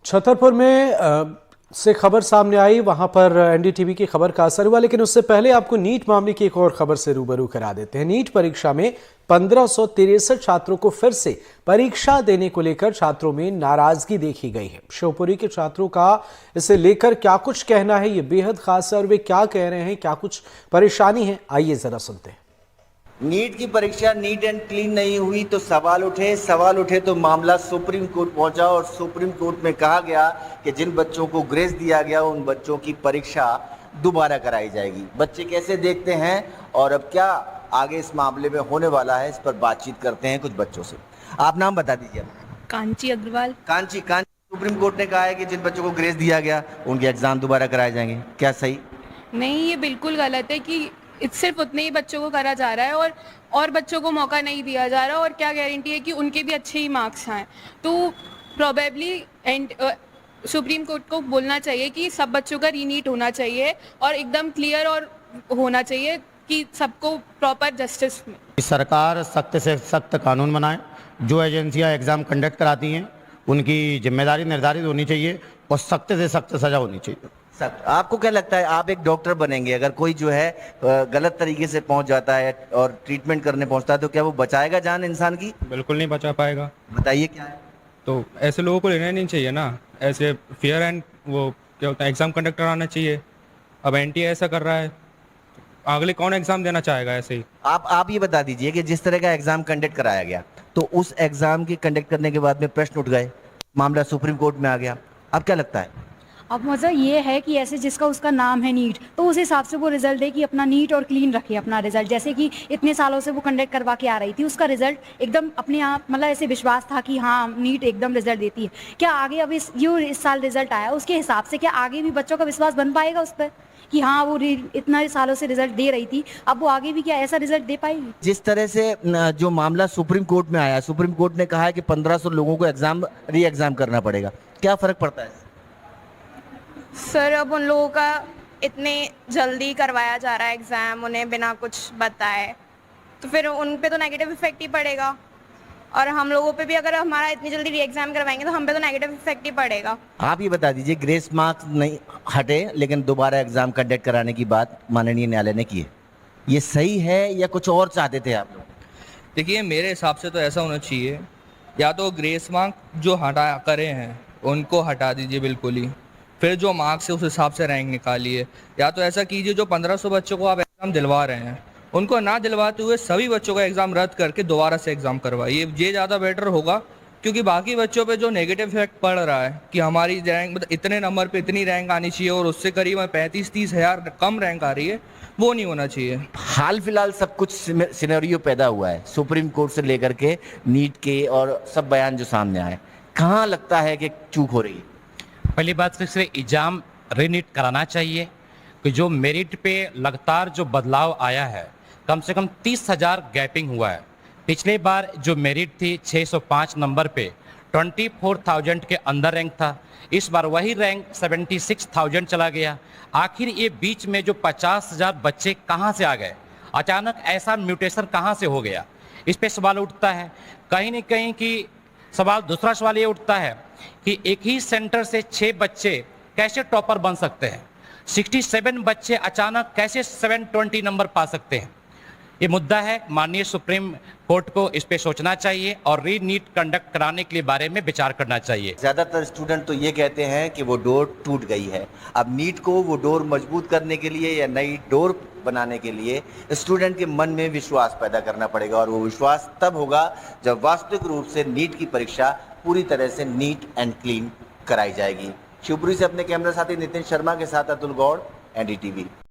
छतरपुर में से खबर सामने आई, वहां पर एनडीटीवी की खबर का असर हुआ। लेकिन उससे पहले आपको नीट मामले की एक और खबर से रूबरू करा देते हैं। नीट परीक्षा में 1563 छात्रों को फिर से परीक्षा देने को लेकर छात्रों में नाराजगी देखी गई है। शिवपुरी के छात्रों का इसे लेकर क्या कुछ कहना है, ये बेहद खास है और वे क्या कह रहे हैं, क्या कुछ परेशानी है, आइए जरा सुनते हैं। नीट की परीक्षा नीट एंड क्लीन नहीं हुई तो सवाल उठे तो मामला सुप्रीम कोर्ट पहुंचा और सुप्रीम कोर्ट में कहा गया कि जिन बच्चों को ग्रेस दिया गया उन बच्चों की परीक्षा दोबारा कराई जाएगी। बच्चे कैसे देखते हैं और अब क्या आगे इस मामले में होने वाला है, इस पर बातचीत करते हैं कुछ बच्चों से। आप नाम बता दीजिए। कांची अग्रवाल। कांची, सुप्रीम कोर्ट ने कहा है कि जिन बच्चों को ग्रेस दिया गया उनके एग्जाम दोबारा कराए जाएंगे, क्या सही? नहीं, ये बिल्कुल गलत है कि सिर्फ उतने ही बच्चों को करा जा रहा है और बच्चों को मौका नहीं दिया जा रहा, और क्या गारंटी है कि उनके भी अच्छे ही मार्क्स आए। तो प्रोबेबली एंड सुप्रीम कोर्ट को बोलना चाहिए कि सब बच्चों का रीनीट होना चाहिए और एकदम क्लियर और होना चाहिए कि सबको प्रॉपर जस्टिस मिले। सरकार सख्त से सख्त कानून बनाए। जो एजेंसियां एग्ज़ाम कंडक्ट कराती हैं उनकी जिम्मेदारी निर्धारित होनी चाहिए और सख्त से सख्त सज़ा होनी चाहिए। आपको क्या लगता है, आप एक डॉक्टर बनेंगे, अगर कोई जो है गलत तरीके से पहुंच जाता है और ट्रीटमेंट करने पहुंचता है तो क्या वो बचाएगा जान इंसान की? बिल्कुल नहीं बचा पाएगा। बताइए क्या है। तो ऐसे लोगों को लेना नहीं चाहिए ना, ऐसे फेयर एंड वो क्या होता है एग्ज़ाम कंडक्ट कराना चाहिए। अब एनटीए ऐसा कर रहा है, अगले कौन एग्ज़ाम देना चाहेगा ऐसे ही? आप ये बता दीजिए कि जिस तरह का एग्जाम कंडक्ट कराया गया तो उस एग्जाम के कंडक्ट करने के बाद में प्रश्न उठ गए, मामला सुप्रीम कोर्ट में आ गया, अब क्या लगता है? अब मज़ा ये है कि ऐसे जिसका उसका नाम है नीट, तो उस हिसाब से वो रिजल्ट दे कि अपना नीट और क्लीन रखे अपना रिजल्ट। जैसे कि इतने सालों से वो कंडक्ट करवा के आ रही थी, उसका रिजल्ट एकदम अपने आप मतलब ऐसे विश्वास था कि हाँ नीट एकदम रिजल्ट देती है। क्या आगे अब इस साल रिजल्ट आया उसके हिसाब से क्या आगे भी बच्चों का विश्वास बन पाएगा उस पर कि हाँ वो इतना सालों से रिजल्ट दे रही थी, अब वो आगे भी क्या ऐसा रिजल्ट दे पाएगी? जिस तरह से जो मामला सुप्रीम कोर्ट में आया, सुप्रीम कोर्ट ने कहा है कि 1500 लोगों को री एग्जाम करना पड़ेगा, क्या फर्क पड़ता है? सर, अब उन लोगों का इतने जल्दी करवाया जा रहा है एग्ज़ाम, उन्हें बिना कुछ बताए, तो फिर उन पे तो नेगेटिव इफेक्ट ही पड़ेगा। और हम लोगों पे भी अगर हमारा इतनी जल्दी री एग्ज़ाम करवाएंगे तो हम पे तो नेगेटिव इफेक्ट ही पड़ेगा। आप ये बता दीजिए, ग्रेस मार्क्स नहीं हटे लेकिन दोबारा एग्जाम कंडक्ट कराने की बात माननीय न्यायालय ने की है, ये सही है या कुछ और चाहते थे आप लोग? देखिए, मेरे हिसाब से तो ऐसा होना चाहिए, या तो ग्रेस मार्क जो हटा करे हैं उनको हटा दीजिए बिल्कुल ही, फिर जो मार्क्स है उस हिसाब से रैंक निकालिए। या तो ऐसा कीजिए, जो 1500 बच्चों को आप एग्ज़ाम दिलवा रहे हैं उनको ना दिलवाते हुए सभी बच्चों का एग्ज़ाम रद्द करके दोबारा से एग्ज़ाम करवाइए, ये ज़्यादा बेटर होगा। क्योंकि बाकी बच्चों पे जो नेगेटिव इफेक्ट पड़ रहा है कि हमारी रैंक मतलब इतने नंबर पे इतनी रैंक आनी चाहिए और उससे करीब 35-30 हज़ार कम रैंक आ रही है, वो नहीं होना चाहिए। हाल फिलहाल सब कुछ सिनेरियो पैदा हुआ है, सुप्रीम कोर्ट से लेकर के नीट के और सब बयान जो सामने आए, कहाँ लगता है कि चूक हो रही है? पहली बात तो सिर्फ एग्जाम रीनीट कराना चाहिए कि जो मेरिट पे लगातार जो बदलाव आया है, कम से कम 30,000 गैपिंग हुआ है। पिछले बार जो मेरिट थी 605 नंबर पे 24,000 के अंदर रैंक था, इस बार वही रैंक 76,000 चला गया। आखिर ये बीच में जो 50,000 बच्चे कहाँ से आ गए, अचानक ऐसा म्यूटेशन कहाँ से हो गया, इस पे सवाल उठता है। कहीं न कहीं की दूसरा सवाल ये उठता है कि एक ही सेंटर से 6 बच्चे कैसे टॉपर बन सकते हैं, 67 बच्चे अचानक कैसे 720 नंबर पा सकते हैं। ये मुद्दा है, माननीय सुप्रीम कोर्ट को इस पे सोचना चाहिए और री नीट कंडक्ट कराने के लिए बारे में विचार करना चाहिए। ज़्यादातर स्टूडेंट तो ये कहते हैं कि वो डोर टूट गई है। अब नीट को वो डोर मजबूत करने के लिए या नई डोर बनाने के लिए स्टूडेंट के मन में विश्वास पैदा करना पड़ेगा, और वो विश्वास तब होगा जब वास्तविक रूप से नीट की परीक्षा पूरी तरह से नीट एंड क्लीन कराई जाएगी। शिवपुरी से अपने कैमरा साथी नितिन शर्मा के साथ अतुल गौड़, एनडीटीवी।